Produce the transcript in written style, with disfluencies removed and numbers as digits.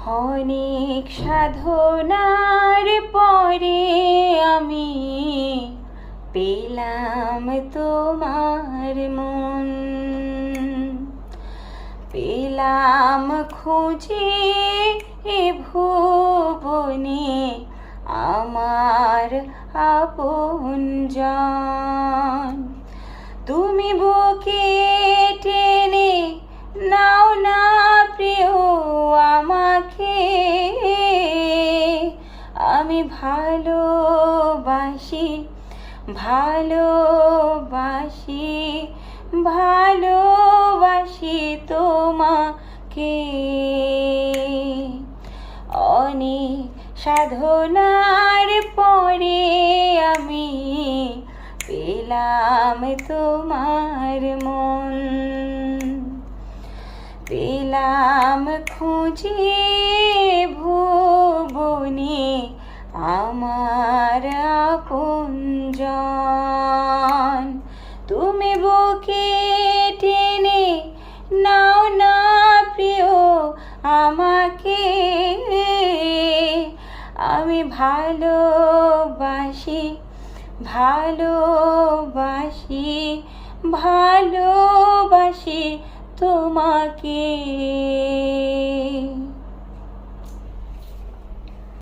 অনেক সাধনার পরে আমি পেলাম তোমার মন, পেলাম খুঁজে এ ভুবনে আমার আপনজন। তুমি বুকে টেনে নাও না প্রিয় আমাকে, আমি ভালোবাসি ভালোবাসি ভালোবাসি তোমাকে। অনেক সাধনার পরে আমি পেলাম তোমার মন, পেলাম খুঁজে ভুবনে আমার আপনজন। তুমি বুকে টেনে নাও না প্রিয় আমাকে, আমি ভালোবাসি ভালোবাসি ভালোবাসি তোমাকে।